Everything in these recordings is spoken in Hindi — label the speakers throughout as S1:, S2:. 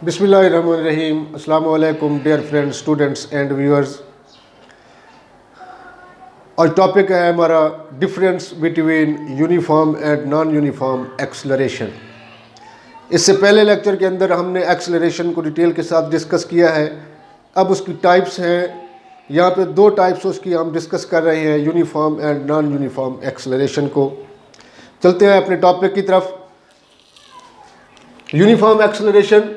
S1: बिस्मिल्लाहिर्रहमानिर्रहीम। अस्सलामु अलैकुम dear friends, students and viewers. और टॉपिक है हमारा difference between uniform and non uniform acceleration. इससे पहले लेक्चर के अंदर हमने एक्सेलरेशन को डिटेल के साथ डिस्कस किया है। अब उसकी टाइप्स हैं, यहाँ पे दो टाइप्स उसकी हम डिस्कस कर रहे हैं, uniform and non uniform acceleration को। चलते हैं अपने टॉपिक की तरफ। Uniform acceleration,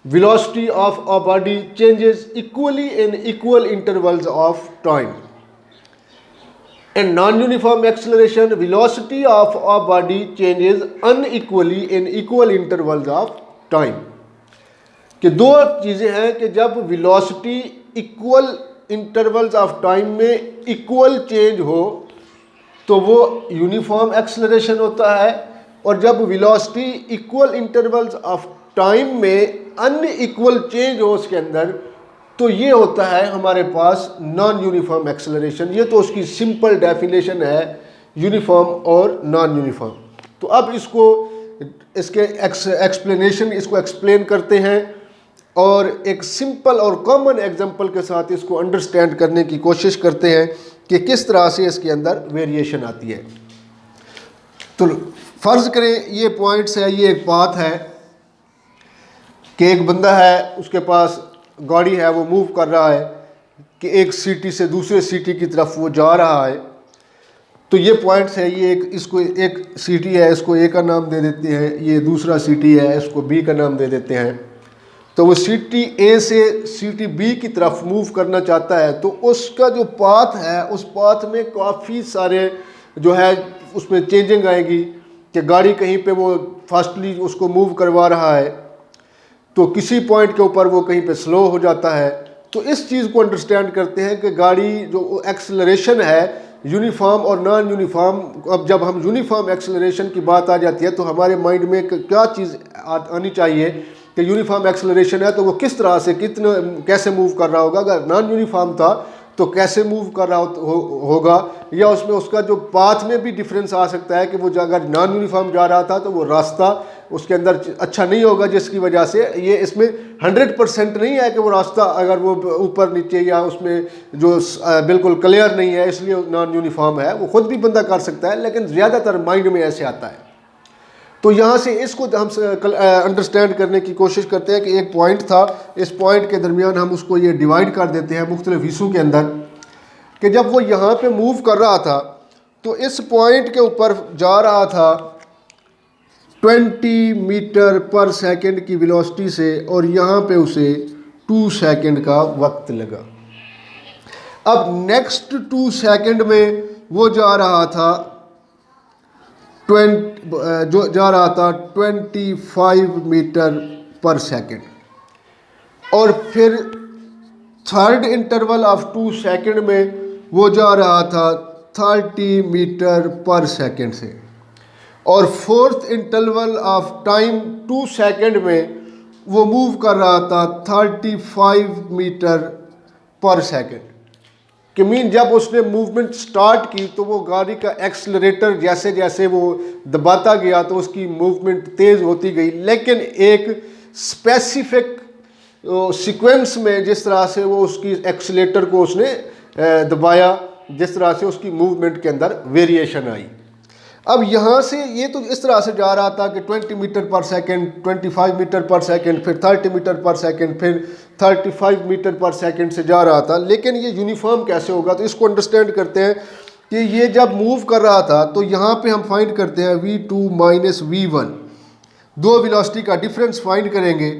S1: velocity of a body changes equally in equal intervals of time. In non-uniform acceleration, velocity of a body changes unequally in equal intervals of time. कि दो चीज़ें हैं कि जब velocity equal intervals of time में equal change हो तो वो यूनिफॉर्म एक्सेलरेशन होता है, और जब velocity equal intervals of time में अनइक्वल चेंज हो उसके अंदर, तो ये होता है हमारे पास नॉन यूनिफॉर्म एक्सेलरेशन। ये तो उसकी सिंपल डेफिनेशन है यूनिफॉर्म और नॉन यूनिफॉर्म। तो अब इसके एक्सप्लेनेशन इसको एक्सप्लेन करते हैं और एक सिंपल और कॉमन एग्जांपल के साथ इसको अंडरस्टैंड करने की कोशिश करते हैं कि किस तरह से इसके अंदर वेरिएशन आती है। तो फर्ज करें ये पॉइंट्स है, ये एक पाथ है कि एक बंदा है, उसके पास गाड़ी है, वो मूव कर रहा है कि एक सिटी से दूसरे सिटी की तरफ वो जा रहा है। तो ये पॉइंट्स है, ये इसको एक सिटी है, इसको ए का नाम दे देते हैं, ये दूसरा सिटी है, इसको बी का नाम दे देते हैं। तो वो सिटी ए से सिटी बी की तरफ मूव करना चाहता है, तो उसका जो पाथ है उस पाथ में काफ़ी सारे जो है उसमें चेंजिंग आएगी कि गाड़ी कहीं पे वो फास्टली उसको मूव करवा रहा है, तो किसी पॉइंट के ऊपर वो कहीं पे स्लो हो जाता है। तो इस चीज़ को अंडरस्टैंड करते हैं कि गाड़ी जो एक्सेलरेशन है यूनिफॉर्म और नॉन यूनिफॉर्म। अब जब हम यूनिफॉर्म एक्सेलरेशन की बात आ जाती है तो हमारे माइंड में क्या चीज़ आनी चाहिए कि यूनिफॉर्म एक्सेलरेशन है तो वो किस तरह से कैसे मूव कर रहा होगा। अगर नॉन यूनिफॉर्म था तो कैसे मूव कर रहा होगा, या उसमें उसका जो पाथ में भी डिफरेंस आ सकता है कि वो अगर नॉन यूनिफॉर्म जा रहा था तो वो रास्ता उसके अंदर अच्छा नहीं होगा, जिसकी वजह से ये इसमें 100% नहीं है कि वो रास्ता अगर वो ऊपर नीचे या उसमें जो बिल्कुल क्लियर नहीं है इसलिए नॉन यूनिफॉर्म है। वो खुद भी बंदा कर सकता है, लेकिन ज़्यादातर माइंड में ऐसे आता है। तो यहाँ से इसको हम अंडरस्टैंड करने की कोशिश करते हैं कि एक पॉइंट था, इस पॉइंट के दरमियान हम उसको ये डिवाइड कर देते हैं मुख्तलिफ हिस्सों के अंदर, कि जब वो यहाँ पे मूव कर रहा था तो इस पॉइंट के ऊपर जा रहा था 20 मीटर पर सेकंड की वेलोसिटी से, और यहाँ पे उसे 2 सेकंड का वक्त लगा। अब नेक्स्ट 2 सेकंड में वो जा रहा था 25 मीटर पर सेकंड, और फिर थर्ड इंटरवल ऑफ 2 सेकंड में वो जा रहा था 30 मीटर पर सेकंड से, और fourth interval of time 2 second में वो मूव कर रहा था 35 मीटर पर सेकंड। कि मीन जब उसने मूवमेंट स्टार्ट की तो वो गाड़ी का एक्सेलरेटर जैसे जैसे वो दबाता गया तो उसकी मूवमेंट तेज़ होती गई, लेकिन एक स्पेसिफिक सीक्वेंस में जिस तरह से वो उसकी एक्सेलरेटर को उसने दबाया, जिस तरह से उसकी मूवमेंट के अंदर वेरिएशन आई। अब यहाँ से ये तो इस तरह से जा रहा था कि 20 मीटर पर सेकंड, 25 मीटर पर सेकंड, फिर 30 मीटर पर सेकंड, फिर 35 मीटर पर सेकंड से जा रहा था। लेकिन ये यूनिफॉर्म कैसे होगा, तो इसको अंडरस्टैंड करते हैं कि ये जब मूव कर रहा था तो यहाँ पे हम फाइंड करते हैं v2 माइनस v1, दो वेलोसिटी का डिफरेंस फाइंड करेंगे।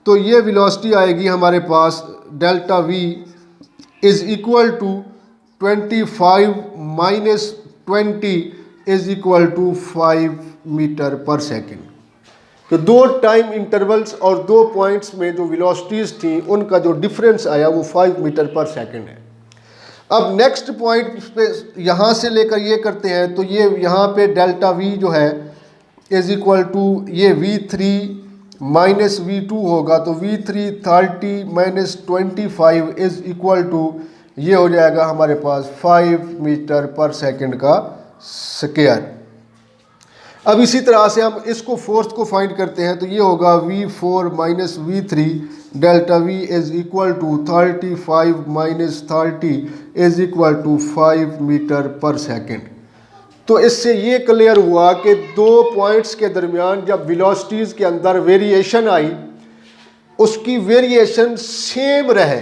S1: तो ये वेलोसिटी आएगी हमारे पास delta v is equal to 25 minus 20 is equal to 5 metre per second. तो दो टाइम इंटरवल्स और दो पॉइंट्स में जो वेलोसिटीज़ थी उनका जो डिफरेंस आया वो 5 मीटर पर सेकेंड है। अब नेक्स्ट पॉइंट पे यहाँ से लेकर ये करते हैं, तो ये यहाँ पे डेल्टा v जो है इज इक्वल टू ये v3 माइनस v2 होगा, तो v3 30 minus 25 is equal to ये हो जाएगा हमारे पास 5 मीटर पर सेकेंड का स्क्वायर। अब इसी तरह से हम इसको फोर्स को फाइंड करते हैं, तो ये होगा v4 minus v3 delta v is equal to 35 minus 30 is equal to 5 metre per second. तो इससे ये क्लियर हुआ कि दो पॉइंट्स के दरमियान जब वेलोसिटीज़ के अंदर वेरिएशन आई, उसकी वेरिएशन सेम रहे,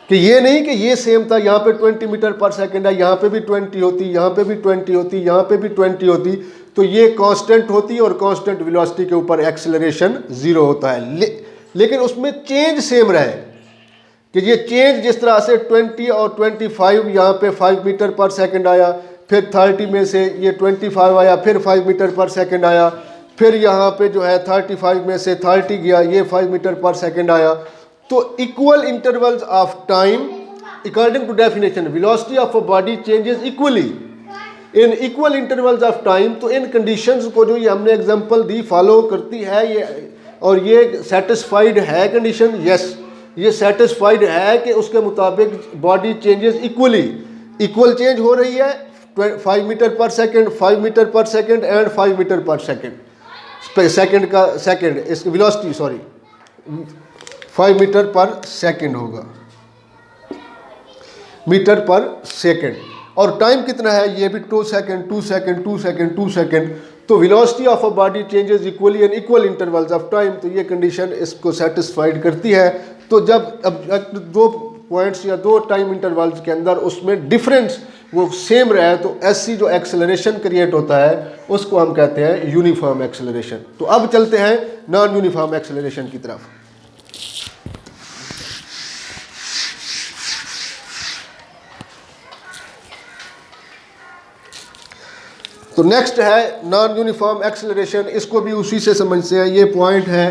S1: कि ये नहीं कि ये सेम था, यहाँ पे 20 मीटर पर सेकेंड है, यहाँ पे भी 20 होती, यहाँ पे भी 20 होती, यहाँ पे भी 20 होती, तो ये कांस्टेंट होती और कांस्टेंट वेलोसिटी के ऊपर एक्सेलरेशन 0 होता है। लेकिन उसमें चेंज सेम रहे, कि ये चेंज जिस तरह से 20 और 25 यहाँ पे 5 मीटर पर सेकेंड आया, फिर 30 में से ये 25 आया, फिर 5 मीटर पर सेकेंड आया, फिर यहाँ पे जो है 35 में से 30 गया, ये 5 मीटर पर सेकेंड आया। तो equal intervals of time according to definition velocity of a body changes equally in equal intervals of time. तो इन कंडीशंस को जो ये हमने एग्जांपल दी फॉलो करती है ये, और ये सेटिस्फाइड है कंडीशन, यस ये सेटिस्फाइड है कि उसके मुताबिक body changes equally, equal change हो रही है 5 metre per second, 5 metre per second and 5 metre per second, second का सेकेंड इसकी velocity sorry 5 metre per second होगा, मीटर पर सेकेंड। और टाइम कितना है, ये भी 2 सेकेंड 2 सेकेंड 2 सेकेंड 2 सेकेंड। तो velocity of a body changes equally in equal intervals of time, तो ये कंडीशन इसको सेटिस्फाइड करती है। तो जब अब दो पॉइंट्स या दो टाइम इंटरवल्स के अंदर उसमें डिफरेंस वो सेम रहे, तो ऐसी जो एक्सेलरेशन क्रिएट होता है उसको हम कहते हैं यूनिफॉर्म एक्सेलरेशन। तो अब चलते हैं नॉन यूनिफॉर्म एक्सेलरेशन की तरफ। तो नेक्स्ट है नॉन यूनिफॉर्म एक्सेलरेशन, इसको भी उसी से समझते हैं। ये पॉइंट है,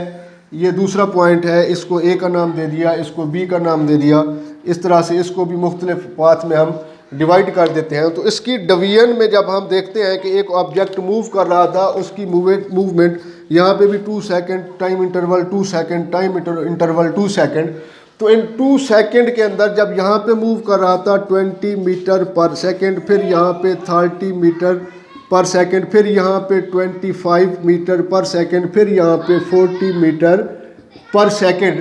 S1: ये दूसरा पॉइंट है, इसको ए का नाम दे दिया, इसको बी का नाम दे दिया, इस तरह से इसको भी मुख्तलिफ पाथ में हम डिवाइड कर देते हैं। तो इसकी डिवीजन में जब हम देखते हैं कि एक ऑब्जेक्ट मूव कर रहा था, उसकी मूवमेंट यहाँ पे भी 2 second time interval 2 second time interval 2 second. तो इन 2 सेकेंड के अंदर जब यहाँ पे मूव कर रहा था 20 मीटर पर सेकेंड, फिर यहाँ पे 30 मीटर पर सेकेंड, फिर यहाँ पे 25 मीटर पर सेकेंड, फिर यहाँ पे 40 मीटर पर सेकेंड।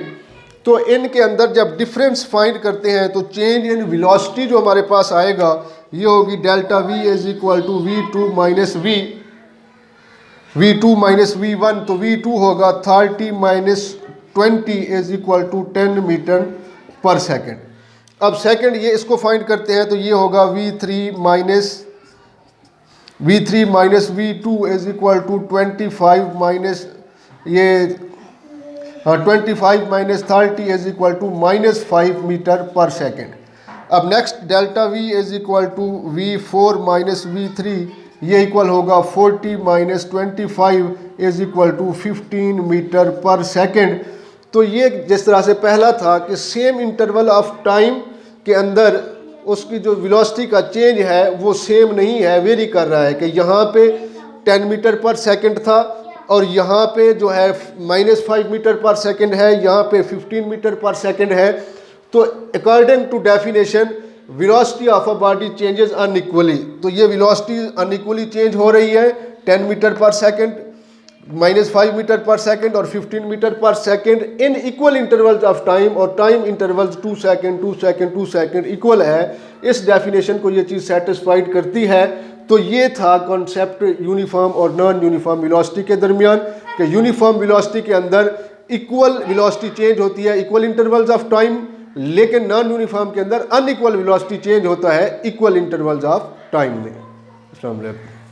S1: तो इनके अंदर जब डिफरेंस फाइंड करते हैं तो चेंज इन वेलोसिटी जो हमारे पास आएगा ये होगी delta v is equal to v2 minus v2 minus v1। तो v2 होगा 30 minus 20 is equal to 10 metre per second. अब सेकेंड ये इसको फाइंड करते हैं, तो ये होगा v3 minus v2 is equal to 25 minus ये 25 minus 30 is equal to minus 5 metre per second. अब next delta v is equal to v4 minus v3, ये इक्वल होगा 40 minus 25 is equal to 15 metre per second. तो ये जिस तरह से पहला था कि सेम इंटरवल ऑफ टाइम के अंदर उसकी जो वेलोसिटी का चेंज है वो सेम नहीं है, वेरी कर रहा है, कि यहाँ पे 10 मीटर पर सेकेंड था और यहाँ पे जो है -5 मीटर पर सेकेंड है, यहाँ पे 15 मीटर पर सेकेंड है। तो according to definition velocity of a body changes unequally. तो ये वेलोसिटी अनइक्वली चेंज हो रही है, 10 metre per second, -5 metre per second और 15 metre per second in equal intervals of time, और time intervals 2 second 2 second 2 second equal है। इस डेफिनेशन को ये चीज़ सेटिस्फाइड करती है। तो ये था कॉन्सेप्ट यूनिफॉर्म और नॉन यूनिफॉर्म वेलोसिटी के दरमियान, कि यूनिफॉर्म वेलोसिटी के अंदर इक्वल वेलोसिटी चेंज होती है इक्वल इंटरवल्स ऑफ टाइम, लेकिन नॉन यूनिफॉर्म के अंदर अनइक्वल वेलोसिटी चेंज होता है इक्वल इंटरवल्स ऑफ टाइम में। अस्सलाम वालेकुम।